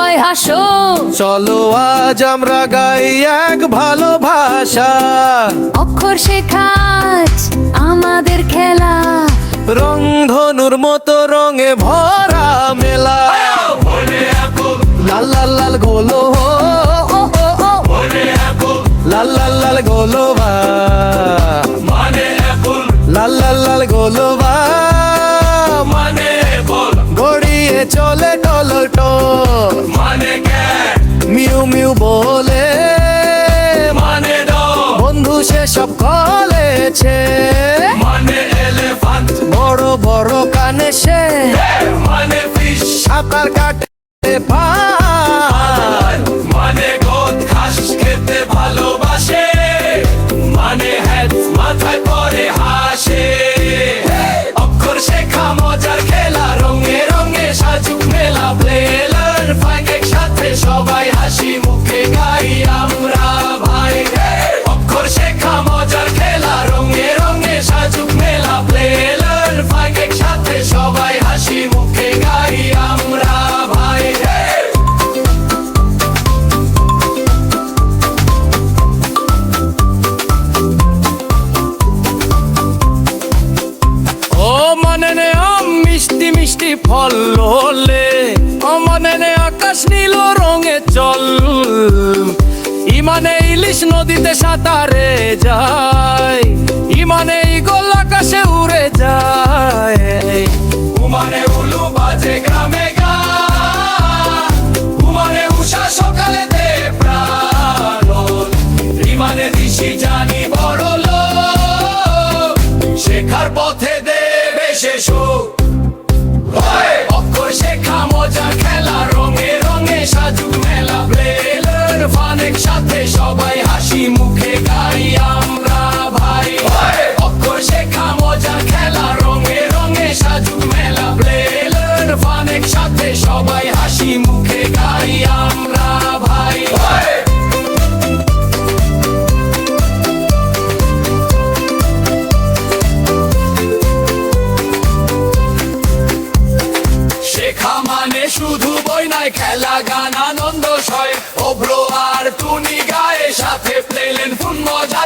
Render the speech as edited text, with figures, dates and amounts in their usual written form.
সবাই হাসো। চলো আজ আমরা গাই এক ভালোবাসা, অক্ষর শেখাজ আমাদের খেলা, রংধনুর মতো রঙে ভরা মেলা। লাল লাল লাল গোলো, লাল লাল লাল গোলোবা, লাল লাল লাল গোলোবা, গড়িয়ে চলে টল টল, মিউ মিউ বলে বন্ধু সে সব কলেছে, বড় বড় কানে সে সাঁতার কাটে পায়, ভালোবাসে মানে হ্যাট মাথায় পরে হাসে। অক্ষর শেখা মজার খেলা, রঙে রঙে সাজুক মেলা, প্লে লার্ন ফাইন একসাথে সবাই হাসি মুখে গাই আমরা ভাই। অক্ষর শেখা মজার খেলা, রঙে রঙে সাজুক মেলা, প্লে লার্ন ফাইন একসাথে সবাই হাসি মুখে গাই আমরা ভাই। ও মানে নে আম মিষ্টি মিষ্টি ফল হলে, ও মানে নে আকাশ নীল রঙে চল, ইমানে ইলিশ নদীতে সাঁতারে যায়, ইমানে ঈগল আকাশে উড়ে যায়, উমানে উলু বাজে গ্রামে গান, উমানে উষা সকালে দে প্রাণ, ইমানে দিশি জানি বড় লোক, শেখার পথে দেবে শেষ। অক্ষর শেখা মজার খেলা, রঙে রঙে সাজুক মেলা, প্লেলার ফান একসাথে সবাই হাসি মুখে গাই আমরা ভাই। অক্ষর শেখা মজার খেলা, রঙে রঙে সাজুক মেলা, প্লেলার ফান একসাথে সবাই হাসি মুখে গাই আমরা ভাই। শেখা মানে শুধু বই নয়, খেলা গান আনন্দ সয়, অভ্র আর টুনি গায়ে সাথে প্লেলেন ফুন মজা।